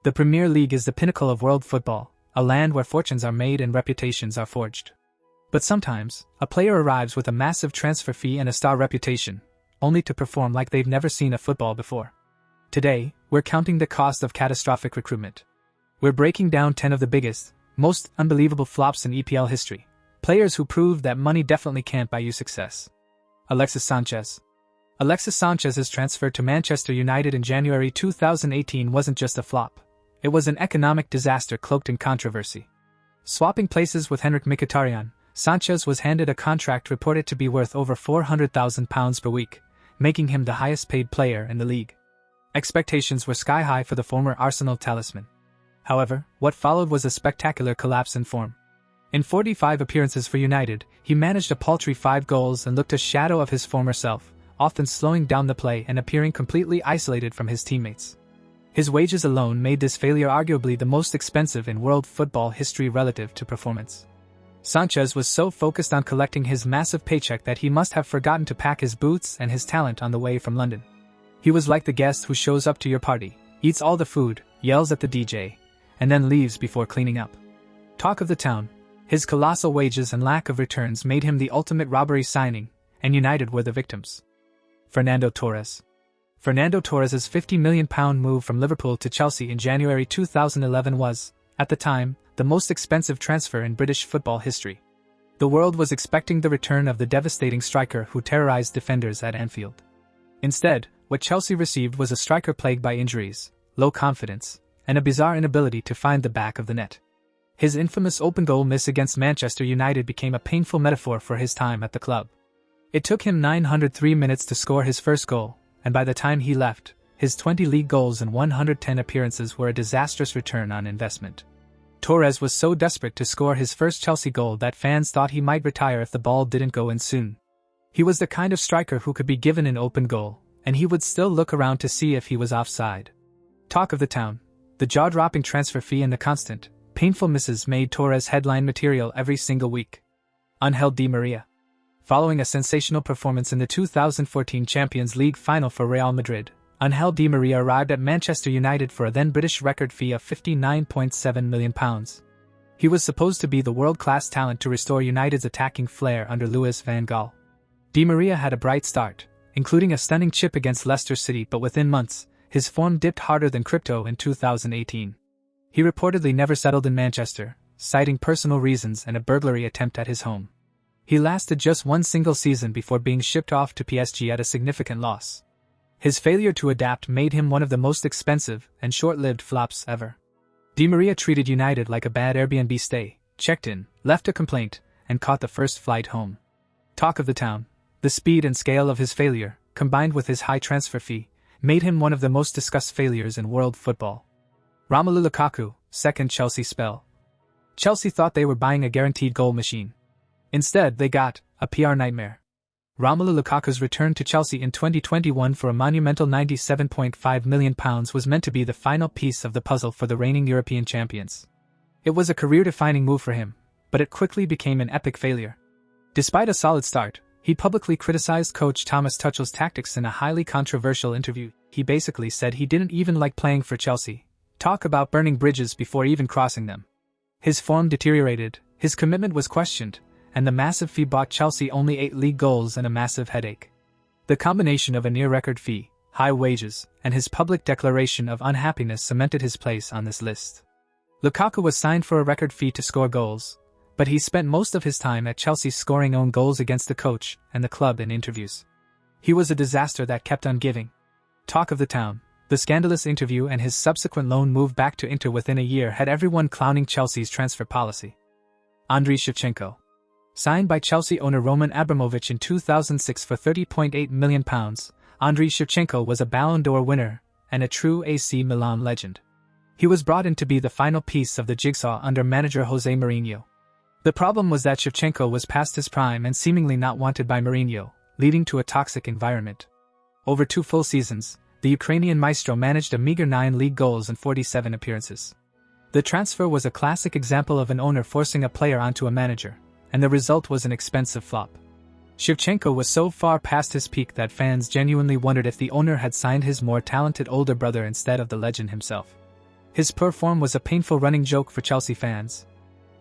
The Premier League is the pinnacle of world football, a land where fortunes are made and reputations are forged. But sometimes, a player arrives with a massive transfer fee and a star reputation, only to perform like they've never seen a football before. Today, we're counting the cost of catastrophic recruitment. We're breaking down 10 of the biggest, most unbelievable flops in EPL history. Players who proved that money definitely can't buy you success. Alexis Sánchez. Alexis Sánchez's transfer to Manchester United in January 2018 wasn't just a flop. It was an economic disaster cloaked in controversy. Swapping places with Henrik Mkhitaryan, Sánchez was handed a contract reported to be worth over £400,000 per week, making him the highest-paid player in the league. Expectations were sky-high for the former Arsenal talisman. However, what followed was a spectacular collapse in form. In 45 appearances for United, he managed a paltry 5 goals and looked a shadow of his former self, often slowing down the play and appearing completely isolated from his teammates. His wages alone made this failure arguably the most expensive in world football history relative to performance. Sánchez was so focused on collecting his massive paycheck that he must have forgotten to pack his boots and his talent on the way from London. He was like the guest who shows up to your party, eats all the food, yells at the DJ, and then leaves before cleaning up. Talk of the town, his colossal wages and lack of returns made him the ultimate robbery signing, and United were the victims. Fernando Torres. Fernando Torres' £50 million move from Liverpool to Chelsea in January 2011 was, at the time, the most expensive transfer in British football history. The world was expecting the return of the devastating striker who terrorized defenders at Anfield. Instead, what Chelsea received was a striker plagued by injuries, low confidence, and a bizarre inability to find the back of the net. His infamous open goal miss against Manchester United became a painful metaphor for his time at the club. It took him 903 minutes to score his first goal, and by the time he left, his 20 league goals and 110 appearances were a disastrous return on investment. Torres was so desperate to score his first Chelsea goal that fans thought he might retire if the ball didn't go in soon. He was the kind of striker who could be given an open goal, and he would still look around to see if he was offside. Talk of the town, the jaw-dropping transfer fee and the constant, painful misses made Torres headline material every single week. Ángel Di María. Following a sensational performance in the 2014 Champions League final for Real Madrid, Ángel Di María arrived at Manchester United for a then British record fee of £59.7 million. He was supposed to be the world-class talent to restore United's attacking flair under Louis van Gaal. Di María had a bright start, including a stunning chip against Leicester City, but within months, his form dipped harder than crypto in 2018. He reportedly never settled in Manchester, citing personal reasons and a burglary attempt at his home. He lasted just one single season before being shipped off to PSG at a significant loss. His failure to adapt made him one of the most expensive and short-lived flops ever. Di María treated United like a bad Airbnb stay, checked in, left a complaint, and caught the first flight home. Talk of the town, the speed and scale of his failure, combined with his high transfer fee, made him one of the most discussed failures in world football. Romelu Lukaku, second Chelsea spell. Chelsea thought they were buying a guaranteed goal machine. Instead, they got a PR nightmare. Romelu Lukaku's return to Chelsea in 2021 for a monumental £97.5 million was meant to be the final piece of the puzzle for the reigning European champions. It was a career-defining move for him, but it quickly became an epic failure. Despite a solid start, he publicly criticized coach Thomas Tuchel's tactics in a highly controversial interview. He basically said he didn't even like playing for Chelsea. Talk about burning bridges before even crossing them. His form deteriorated, his commitment was questioned, and the massive fee bought Chelsea only 8 league goals and a massive headache. The combination of a near-record fee, high wages, and his public declaration of unhappiness cemented his place on this list. Lukaku was signed for a record fee to score goals, but he spent most of his time at Chelsea scoring own goals against the coach and the club in interviews. He was a disaster that kept on giving. Talk of the town, the scandalous interview and his subsequent loan move back to Inter within a year had everyone clowning Chelsea's transfer policy. Andriy Shevchenko. Signed by Chelsea owner Roman Abramovich in 2006 for £30.8 million, Andriy Shevchenko was a Ballon d'Or winner and a true AC Milan legend. He was brought in to be the final piece of the jigsaw under manager Jose Mourinho. The problem was that Shevchenko was past his prime and seemingly not wanted by Mourinho, leading to a toxic environment. Over 2 full seasons, the Ukrainian maestro managed a meager 9 league goals and 47 appearances. The transfer was a classic example of an owner forcing a player onto a manager, and the result was an expensive flop. Shevchenko was so far past his peak that fans genuinely wondered if the owner had signed his more talented older brother instead of the legend himself. His poor form was a painful running joke for Chelsea fans.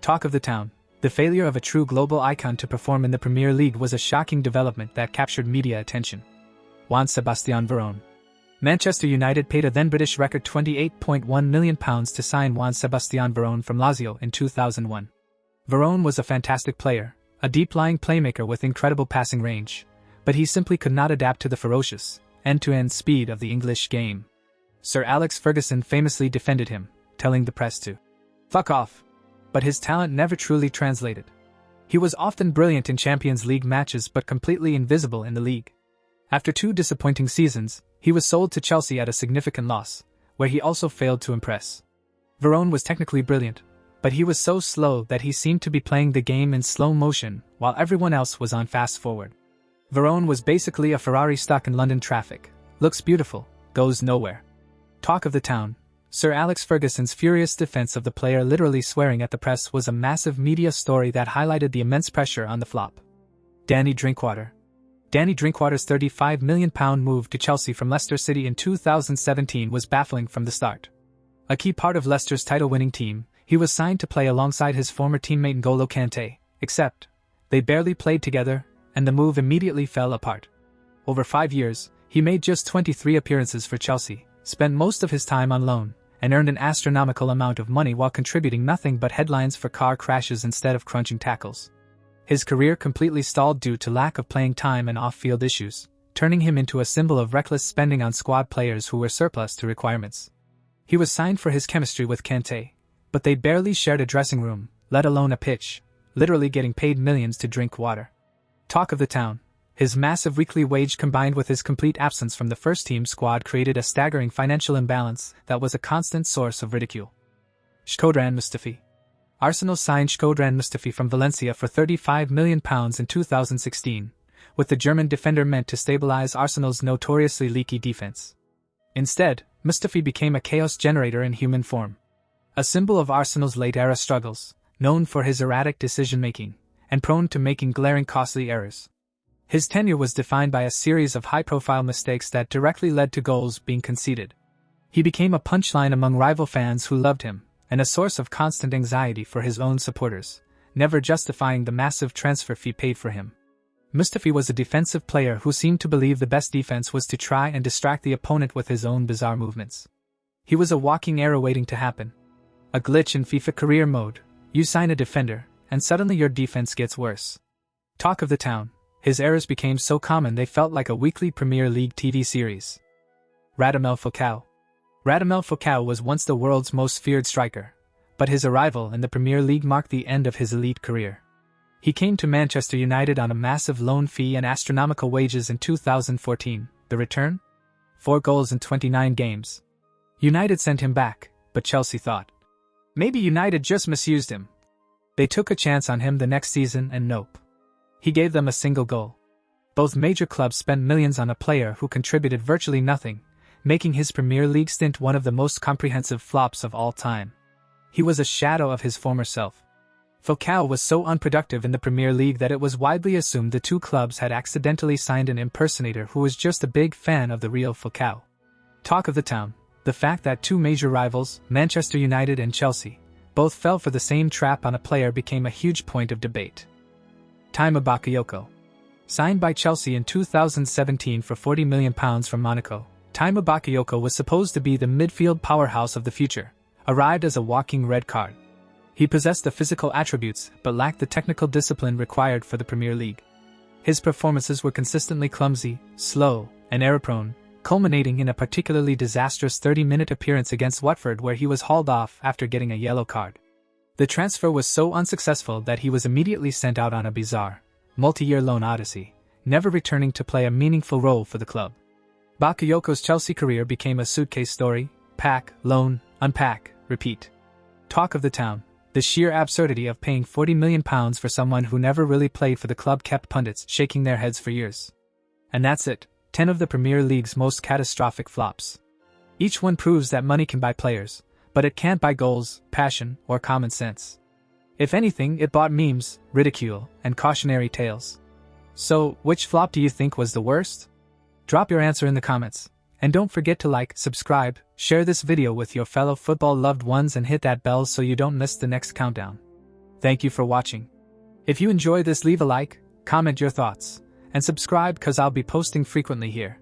Talk of the town. The failure of a true global icon to perform in the Premier League was a shocking development that captured media attention. Juan Sebastián Verón. Manchester United paid a then British record £28.1 million to sign Juan Sebastián Verón from Lazio in 2001. Verón was a fantastic player, a deep-lying playmaker with incredible passing range, but he simply could not adapt to the ferocious, end-to-end speed of the English game. Sir Alex Ferguson famously defended him, telling the press to "fuck off." But his talent never truly translated. He was often brilliant in Champions League matches but completely invisible in the league. After 2 disappointing seasons, he was sold to Chelsea at a significant loss, where he also failed to impress. Verón was technically brilliant, but he was so slow that he seemed to be playing the game in slow motion while everyone else was on fast forward. Verón was basically a Ferrari stuck in London traffic. Looks beautiful, goes nowhere. Talk of the town. Sir Alex Ferguson's furious defense of the player literally swearing at the press was a massive media story that highlighted the immense pressure on the flop. Danny Drinkwater. Danny Drinkwater's £35 million move to Chelsea from Leicester City in 2017 was baffling from the start. A key part of Leicester's title-winning team, he was signed to play alongside his former teammate N'Golo Kante, except they barely played together, and the move immediately fell apart. Over 5 years, he made just 23 appearances for Chelsea, spent most of his time on loan, and earned an astronomical amount of money while contributing nothing but headlines for car crashes instead of crunching tackles. His career completely stalled due to lack of playing time and off-field issues, turning him into a symbol of reckless spending on squad players who were surplus to requirements. He was signed for his chemistry with Kante, but they barely shared a dressing room, let alone a pitch, literally getting paid millions to drink water. Talk of the town. His massive weekly wage combined with his complete absence from the first-team squad created a staggering financial imbalance that was a constant source of ridicule. Shkodran Mustafi. Arsenal signed Shkodran Mustafi from Valencia for £35 million in 2016, with the German defender meant to stabilize Arsenal's notoriously leaky defense. Instead, Mustafi became a chaos generator in human form. A symbol of Arsenal's late-era struggles, known for his erratic decision-making, and prone to making glaring costly errors. His tenure was defined by a series of high-profile mistakes that directly led to goals being conceded. He became a punchline among rival fans who loved him, and a source of constant anxiety for his own supporters, never justifying the massive transfer fee paid for him. Mustafi was a defensive player who seemed to believe the best defense was to try and distract the opponent with his own bizarre movements. He was a walking error waiting to happen. A glitch in FIFA career mode. You sign a defender, and suddenly your defense gets worse. Talk of the town. His errors became so common they felt like a weekly Premier League TV series. Radamel Falcao. Radamel Falcao was once the world's most feared striker, but his arrival in the Premier League marked the end of his elite career. He came to Manchester United on a massive loan fee and astronomical wages in 2014. The return? 4 goals in 29 games. United sent him back, but Chelsea thought, maybe United just misused him. They took a chance on him the next season and nope. He gave them a single goal. Both major clubs spent millions on a player who contributed virtually nothing, making his Premier League stint one of the most comprehensive flops of all time. He was a shadow of his former self. Falcao was so unproductive in the Premier League that it was widely assumed the two clubs had accidentally signed an impersonator who was just a big fan of the real Falcao. Talk of the town. The fact that 2 major rivals, Manchester United and Chelsea, both fell for the same trap on a player became a huge point of debate. Tiemoué Bakayoko. Signed by Chelsea in 2017 for £40 million from Monaco, Tiemoué Bakayoko was supposed to be the midfield powerhouse of the future, arrived as a walking red card. He possessed the physical attributes but lacked the technical discipline required for the Premier League. His performances were consistently clumsy, slow, and error-prone, culminating in a particularly disastrous 30-minute appearance against Watford where he was hauled off after getting a yellow card. The transfer was so unsuccessful that he was immediately sent out on a bizarre, multi-year loan odyssey, never returning to play a meaningful role for the club. Bakayoko's Chelsea career became a suitcase story: pack, loan, unpack, repeat. Talk of the town. The sheer absurdity of paying £40 million for someone who never really played for the club kept pundits shaking their heads for years. And that's it, 10 of the Premier League's most catastrophic flops. Each one proves that money can buy players, but it can't buy goals, passion, or common sense. If anything, it bought memes, ridicule, and cautionary tales. So, which flop do you think was the worst? Drop your answer in the comments, And don't forget to like, subscribe, share this video with your fellow football loved ones and hit that bell so you don't miss the next countdown. Thank you for watching. If you enjoy this, leave a like, comment your thoughts, and subscribe cause I'll be posting frequently here.